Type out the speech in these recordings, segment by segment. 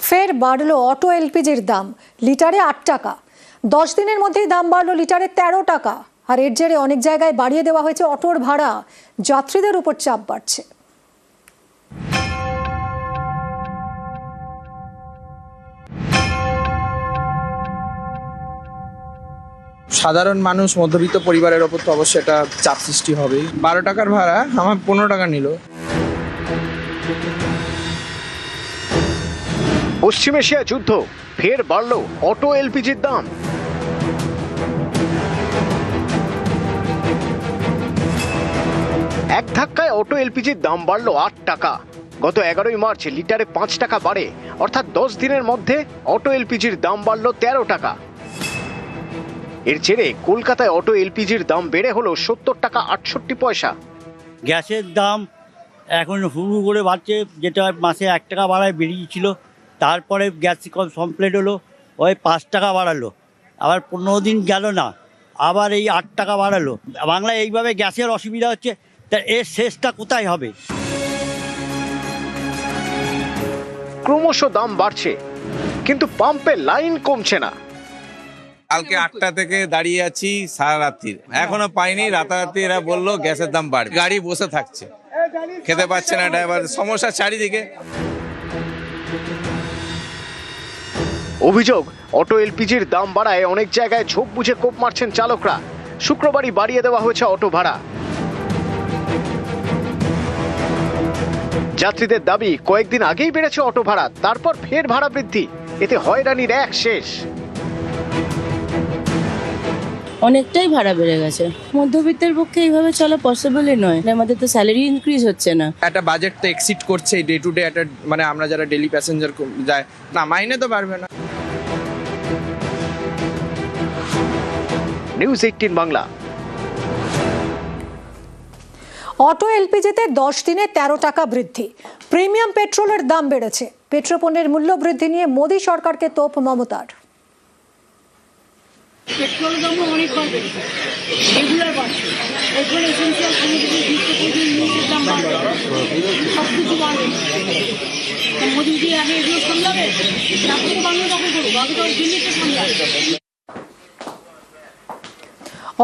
ফের বাড়ল অটো এলপিজির দাম, লিটারে 8 টাকা। 10 দিনের মধ্যেই দাম বাড়ল লিটারে 13 টাকা। আর এর জেরে অনেক জায়গায় বাড়িয়ে দেওয়া হয়েছে অটোর ভাড়া। যাত্রীদের উপর চাপ বাড়ছে। সাধারণ মানুষ, মধ্যবিত্ত পরিবারের ওপর তো অবশ্যই এটা চাপ সৃষ্টি হবেই। 12 টাকার ভাড়া আমার 15 টাকা নিল। পশ্চিম এশিয়া যুদ্ধ, ফের বাড়ল অটো এলপিজির দাম। এক ধাক্কায় অটো এলপিজির দাম বাড়ল 8 টাকা। গত 11ই মার্চ লিটারে 5 টাকা বাড়ে, অর্থাৎ 10 দিনের মধ্যে অটো এলপিজির দাম বাড়ল 13 টাকা। এর জেরে কলকাতায় অটো এলপিজির দাম বেড়ে হলো 70 টাকা 68 পয়সা। গ্যাসের দাম এখন হুড়ু করে বাড়ছে, যেটা মাসে 1 টাকা বাড়ায় বেরিয়েছিল, তারপরে গ্যাস কমপ্লিট হলো, ওই 5 টাকা বাড়ালো, আবার 15 দিন গেল না, আবার এই 8 টাকা বাড়ালো। বাংলায় এইভাবে গ্যাসের অসুবিধা হচ্ছে, তা এর শেষটা কোথায় হবে? ক্রমশ দাম বাড়ছে, কিন্তু পাম্পে লাইন কমছে না। কালকে 8টা থেকে দাঁড়িয়ে আছি সারা রাত্রির, এখনো পাইনি। রাতারাতি এরা বললো গ্যাসের দাম বাড়বে, গাড়ি বসে থাকছে, খেতে পাচ্ছে না ড্রাইভার, সমস্যা চারিদিকে। অভিযোগ, অটো এলপিজির দাম বাড়ায় অনেক জায়গায় ঝোপ বুঝে কোপ মারছেন চালকরা। শুক্রবারই বাড়িয়ে দেওয়া হয়েছে অটো ভাড়া। যাত্রীদের দাবি, কয়েকদিন আগেই বেড়েছে অটো ভাড়া, তারপর ফের ভাড়া বৃদ্ধি। এতে হয়রানির এক শেষ। অনেকটাই ভাড়া বেড়ে গেছে। মধ্যবিত্তের পক্ষে এইভাবে চলা পসিবলই নয়। আমাদের তো স্যালারি ইনক্রিজ হচ্ছে না। একটা বাজেট তো এক্সিড করছে ডে টু ডে। একটা মানে আমরা যারা ডেলি প্যাসেঞ্জার যায় না, মাইনে তো বাড়বে না। নিউজ 18 বাংলা। অটো এলপিজিতে 10 দিনে 13 টাকা বৃদ্ধি। প্রিমিয়াম পেট্রোলের দাম বেড়েছে। পেট্রোপণ্যের মূল্য বৃদ্ধি নিয়ে মোদী সরকারকে তোপ মমতার। পেট্রোলের দাম অনেকবার বেড়েছে, রেগুলার বাড়ছে। এখন এসেন্সিয়াল জিনিসের দাম বাড়বে, সব কিছু বাড়বে। মোদী কি আগে এগুলো সামলাবে? আপনি তো বাংলা দখল করুক, আগে তো দিল্লিতে সামলাবে।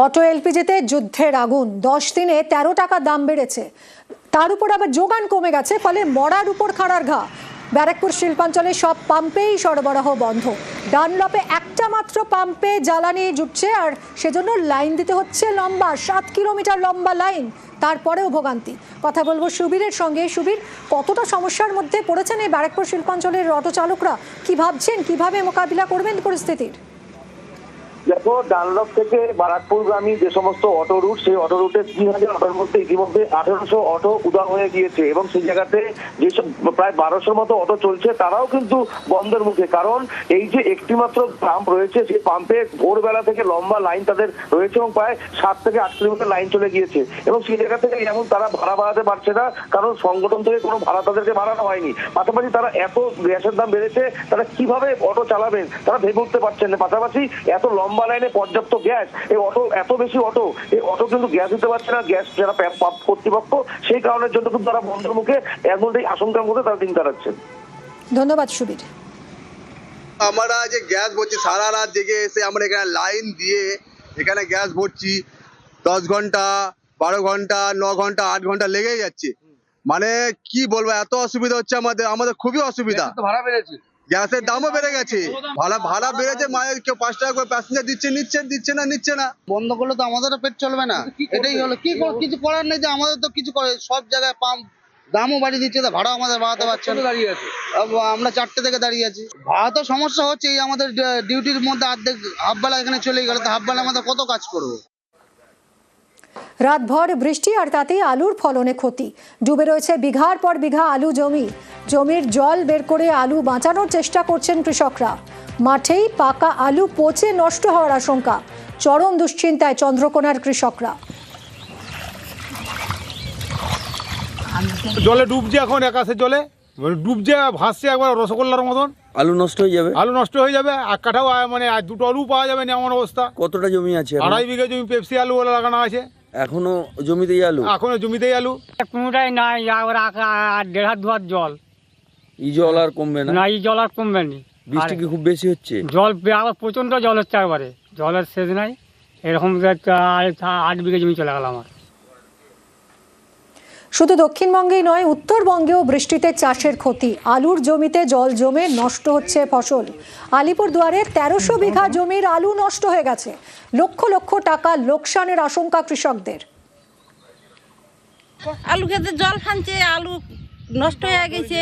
অটো এলপিজিতে যুদ্ধের আগুন। 10 দিনে 13 টাকা দাম বেড়েছে। তার উপর আবার যোগান কমে গেছে, ফলে মরার উপর খাড়ার ঘা। ব্যারাকপুর শিল্পাঞ্চলে সব পাম্পেই সরবরাহ বন্ধ। ডানলপে একটা মাত্র পাম্পে জ্বালানি জুটছে, আর সেজন্য লাইন দিতে হচ্ছে লম্বা 7 কিলোমিটার লম্বা লাইন। তারপরেও ভোগান্তি। কথা বলবো সুবীরের সঙ্গে। সুবীর, কতটা সমস্যার মধ্যে পড়েছেন এই ব্যারাকপুর শিল্পাঞ্চলের অটো চালকরা? কি ভাবছেন, কিভাবে মোকাবিলা করবেন পরিস্থিতির? দেখো, ডানলপ থেকে বারাকপুরগামী যে সমস্ত অটো রুট, সেই অটো রুটে 3000 অটোর মধ্যে ইতিমধ্যে 1800 অটো উদাও হয়ে গিয়েছে, এবং সেই জায়গাতে যেসব প্রায় 1200 মতো অটো চলছে তারাও কিন্তু বন্ধের মুখে। কারণ এই যে একটি মাত্র পাম্প রয়েছে, সেই পাম্পে ভোরবেলা থেকে লম্বা লাইন তাদের রয়েছে, এবং প্রায় 7 থেকে 8 কিলোমিটার লাইন চলে গিয়েছে। এবং সেই জায়গা থেকে যেমন তারা ভাড়া বাড়াতে পারছে না, কারণ সংগঠন থেকে কোনো ভাড়া তাদেরকে বাড়ানো হয়নি। পাশাপাশি তারা এত গ্যাসের দাম বেড়েছে, তারা কিভাবে অটো চালাবেন তারা ভেবে উঠতে পারছেন না। পাশাপাশি এত লম্বা লাইনে পর্যাপ্ত গ্যাস, এই অটো এত বেশি অটো, এই অটো কিন্তু গ্যাস দিতে পারছে না গ্যাস যারা কর্তৃপক্ষ, সেই কারণের জন্য কিন্তু তারা বন্ধের মুখে, এর মধ্যেই আশঙ্কার মধ্যে তারা দিন কাটাচ্ছেন। ধন্যবাদ সুবীর। আমরা যে গ্যাস ভরছি, সারা রাত জেগে এসে আমরা এখানে লাইন দিয়ে এখানে গ্যাস ভরছি, 10 ঘন্টা 12 ঘন্টা 9 ঘন্টা 8 ঘন্টা লেগেই যাচ্ছে। মানে কি বলবো, এত অসুবিধা হচ্ছে আমাদের খুবই অসুবিধা। ভাড়া বেড়েছে, গ্যাসের দামও বেড়ে গেছে, ভাড়া বেড়েছে। মায়ের কেউ 5 টাকা করে প্যাসেঞ্জার দিচ্ছে না। বন্ধ করলে তো আমাদেরও পেট চলবে না। এটাই হলো, কিছু করার নেই। যে আমাদের তো কিছু করে, সব জায়গায় পাম্প দামও বাড়িয়ে দিচ্ছে, ভাড়া আমাদের বাড়াতে পারছে না। দাঁড়িয়ে আছে আমরা 4টে থেকে দাঁড়িয়ে আছি। ভাড়া তো সমস্যা হচ্ছে, এই আমাদের ডিউটির মধ্যে অর্ধেক হাফবেলা এখানে চলে গেলে, তো হাফবেলা আমাদের কত কাজ করবো? রাতভর বৃষ্টি, আর তাতেই আলুর ফলনে ক্ষতি। ডুবে রয়েছে বিঘার পর বিঘা আলু জমি। জমির জল বের করে আলু বাঁচানোর চেষ্টা করছেন কৃষকরা। মাঠেই পাকা আলু পচে নষ্ট হওয়ার আশঙ্কা। চরম দুশ্চিন্তায় চন্দ্রকোনার কৃষকরা। জলে ডুবছে, এখন আকাশের জলে ডুবছে, ভাসছে একবার রসগোল্লার মতন। আলু নষ্ট হয়ে যাবে, আলু নষ্ট হয়ে যাবে। এক কাঠাও মানে 2টো আলু পাওয়া যাবে না, এমন অবস্থা। কতটা জমি আছে? 2.5 বিঘা জমি পেপসি আলু লাগানো আছে। এখনো জমিতেই আলু? এখনো জমিতেই আলু। কোনোটাই নাই, 1.5 হাত 2 হাত জল। এই জল আর কমবে না? না, এই জল আর কমবে না। বৃষ্টি কি খুব বেশি হচ্ছে? জল আবার প্রচণ্ড জল হচ্ছে, একবারে জলের শেষ নাই। এরকম 8 বিঘা জমি চলে গেল আমার। শুধু দক্ষিণবঙ্গেই নয়, উত্তরবঙ্গেও বৃষ্টিতে চাষের ক্ষতি। আলুর জমিতে জল জমে নষ্ট হচ্ছে ফসল। আলিপুরদুয়ারের 1300 বিঘা জমির আলু নষ্ট হয়ে গেছে। লক্ষ লক্ষ টাকা লোকসানের আশঙ্কা কৃষকদের। আলু খেতে জল খাচ্ছে, আলু নষ্ট হয়ে গেছে।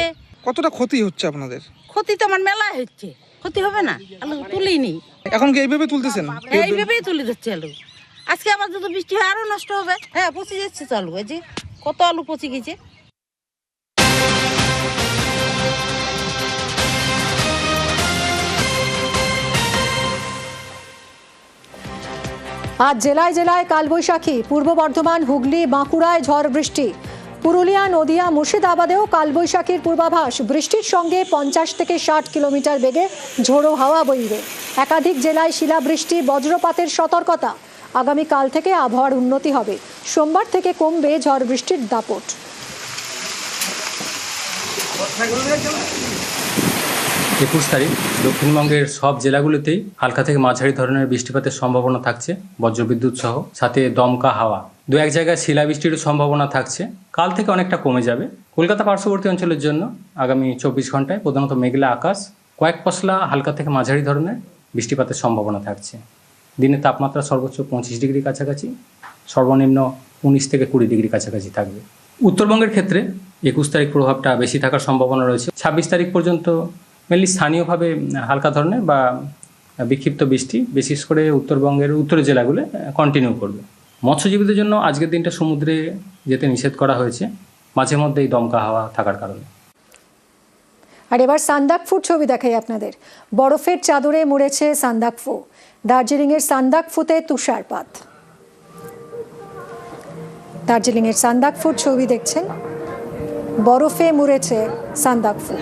কতটা ক্ষতি হচ্ছে আপনাদের? ক্ষতি তো আমার মেলায় হচ্ছে, ক্ষতি হবে না? আলু তুলিনি, এখন কি এইভাবে তুলতেছেন? এইভাবেই তুলে দিচ্ছে আলু। আজকে আবার যদি বৃষ্টি হয় আরো নষ্ট হবে। হ্যাঁ, পচে যাচ্ছে তো আলু। এই যে কত আলু পচে গেছে। আজ জেলায় জেলায় কালবৈশাখী। পূর্ব বর্ধমান, হুগলি, বাঁকুড়ায় ঝড় বৃষ্টি। পুরুলিয়া, নদিয়া, মুর্শিদাবাদেও কালবৈশাখীর পূর্বাভাস। বৃষ্টির সঙ্গে 50 থেকে 60 কিলোমিটার বেগে ঝোড়ো হাওয়া বইবে। একাধিক জেলায় শিলাবৃষ্টি, বজ্রপাতের সতর্কতা। আগামীকাল থেকে আবহাওয়ার উন্নতি হবে। সোমবার থেকে কমবে ঝড় বৃষ্টির দাপট। 21 তারিখ দক্ষিণবঙ্গের সব জেলাগুলিতেই হালকা থেকে মাঝারি ধরনের বৃষ্টিপাতের সম্ভাবনা থাকছে, বজ্রবিদ্যুৎ সহ, সাথে দমকা হাওয়া। 2-1 জায়গায় শিলাবৃষ্টিরও সম্ভাবনা থাকছে। কাল থেকে অনেকটা কমে যাবে। কলকাতা পার্শ্ববর্তী অঞ্চলের জন্য আগামী 24 ঘন্টায় প্রধানত মেঘলা আকাশ, কয়েক পশলা হালকা থেকে মাঝারি ধরনের বৃষ্টিপাতের সম্ভাবনা থাকছে। দিনে তাপমাত্রা সর্বোচ্চ 25 ডিগ্রি কাছাকাছি, সর্বনিম্ন 19 থেকে 20 ডিগ্রি কাছাকাছি থাকবে। উত্তরবঙ্গের ক্ষেত্রে 21 তারিখ প্রভাবটা বেশি থাকার সম্ভাবনা রয়েছে। 26 তারিখ পর্যন্ত মেনলি স্থানীয়ভাবে হালকা ধরনের বা বিক্ষিপ্ত বৃষ্টি বিশেষ করে উত্তরবঙ্গের উত্তরের জেলাগুলো কন্টিনিউ করবে। মৎস্যজীবীদের জন্য আজকের দিনটা সমুদ্রে যেতে নিষেধ করা হয়েছে, মাঝে মধ্যেই দমকা হাওয়া থাকার কারণে। আর এবার সান্দাকফুর ছবি দেখাই আপনাদের। বরফের চাদরে মুড়েছে সান্দাকফু। দার্জিলিংয়ের সান্দাকফুতে তুষারপাত। দার্জিলিংয়ের সান্দাকফুর ছবি দেখছেন। বরফে মুড়েছে সান্দাকফু।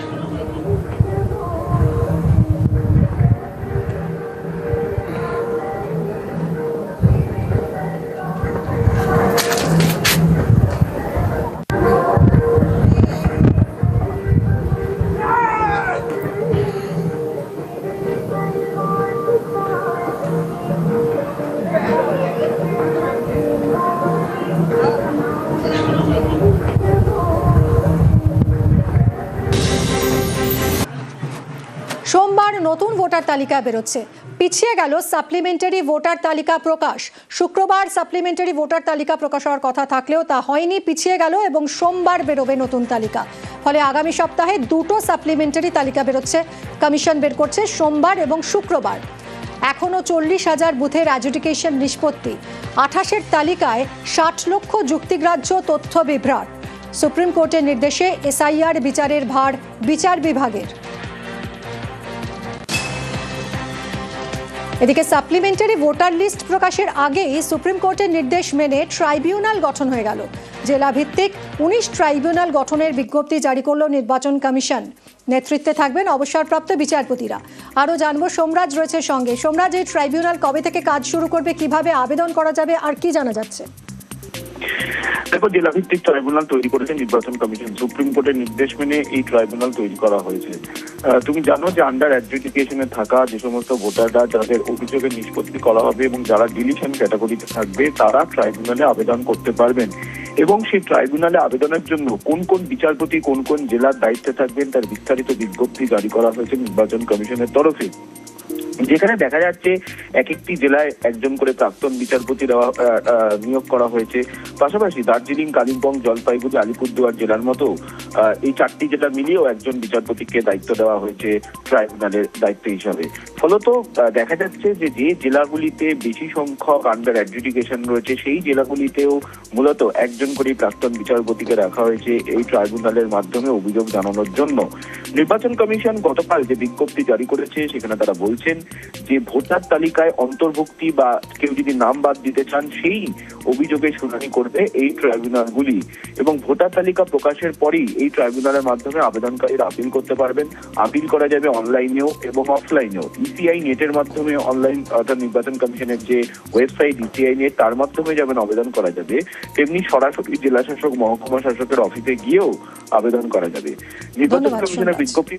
সোমবার নতুন ভোটার তালিকা বেরোচ্ছে। পিছিয়ে গেল সাপ্লিমেন্টারি ভোটার তালিকা প্রকাশ। শুক্রবার সাপ্লিমেন্টারি ভোটার তালিকা প্রকাশ হওয়ার কথা থাকলেও তা হয়নি, পিছিয়ে গেল এবং সোমবার বেরোবে নতুন তালিকা। ফলে আগামী সপ্তাহে দুটো সাপ্লিমেন্টারি তালিকা বেরোচ্ছে। কমিশন বের করছে সোমবার এবং শুক্রবার। এখনও 40,000 বুথের অ্যাডজুডিকেশন নিষ্পত্তি। 28-এর তালিকায় 60 লক্ষ যুক্তিগ্রাহ্য তথ্য বিভ্রাট। সুপ্রিম কোর্টের নির্দেশে এসআইআর বিচারের ভার বিচার বিভাগের। এদিকে সাপ্লিমেন্টারি ভোটার লিস্ট প্রকাশের আগেই সুপ্রিম কোর্টের নির্দেশ মেনে ট্রাইব্যুনাল গঠন হয়ে গেল। জেলা ভিত্তিক 19 ট্রাইব্যুনাল গঠনের বিজ্ঞপ্তি জারি করল নির্বাচন কমিশন। নেতৃত্বে থাকবেন অবসরপ্রাপ্ত বিচারপতিরা। আরও জানবো, সোমরাজ রয়েছে সঙ্গে। সোমরাজ, এই ট্রাইব্যুনাল কবে থেকে কাজ শুরু করবে, কিভাবে আবেদন করা যাবে, আর কি জানা যাচ্ছে? দেখো, জেলাভিত্তিক ট্রাইব্যুনাল তৈরি করেছে নির্বাচন কমিশন। সুপ্রিম কোর্টের নির্দেশ মেনে এই ট্রাইব্যুনাল তৈরি করা হয়েছে। তুমি জানো যে আন্ডার অ্যাডজুডিকেশনে থাকা যে সমস্ত ভোটাররা যাদের অভিযোগের নিষ্পত্তি করা হবে এবং যারা ডিলিশন ক্যাটাগরিতে থাকবে তারা ট্রাইব্যুনালে আবেদন করতে পারবেন। এবং সেই ট্রাইব্যুনালে আবেদনের জন্য কোন কোন বিচারপতি কোন কোন জেলার দায়িত্বে থাকবেন তার বিস্তারিত বিজ্ঞপ্তি জারি করা হয়েছে নির্বাচন কমিশনের তরফে। যেখানে দেখা যাচ্ছে এক একটি জেলায় একজন করে প্রাক্তন বিচারপতি নিয়োগ করা হয়েছে। পাশাপাশি দার্জিলিং, কালিম্পং, জলপাইগুড়ি, আলিপুরদুয়ার জেলার মতো এই 4টি জেলা মিলিয়েও একজন বিচারপতিকে দায়িত্ব দেওয়া হয়েছে ট্রাইব্যুনালের দায়িত্ব হিসাবে। ফলত দেখা যাচ্ছে যে যে জেলাগুলিতে বেশি সংখ্যক আন্ডার অ্যাডজুডিকেশন রয়েছে সেই জেলাগুলিতেও মূলত একজন করে প্রাক্তন বিচারপতিকে রাখা হয়েছে এই ট্রাইব্যুনালের মাধ্যমে অভিযোগ জানানোর জন্য। নির্বাচন কমিশন গতকাল যে বিজ্ঞপ্তি জারি করেছে সেখানে তারা বলছেন যে ভোটার তালিকায় অন্তর্ভুক্তি বা কেউ যদি নাম বাদ দিতে চান সেই অভিযোগের শুনানি করবে এই ট্রাইব্যুনালগুলি, এবং ভোটার তালিকা প্রকাশের পরই এই ট্রাইব্যুনালের মাধ্যমে আবেদনকারীরা আপিল করতে পারবেন। আপিল করা যাবে অনলাইনেও এবং অফলাইনেও। ইসিআই নেটের মাধ্যমে অনলাইন অর্থাৎ নির্বাচন কমিশনের যে ওয়েবসাইট ইসিআই নেট তার মাধ্যমে যেমন আবেদন করা যাবে, তেমনি সরাসরি জেলা শাসক মহকুমা শাসকের অফিসে গিয়েও আবেদন করা যাবে। নির্বাচন ধন্যবাদ, কমিশনের সোমরাজ। বিজ্ঞপ্তি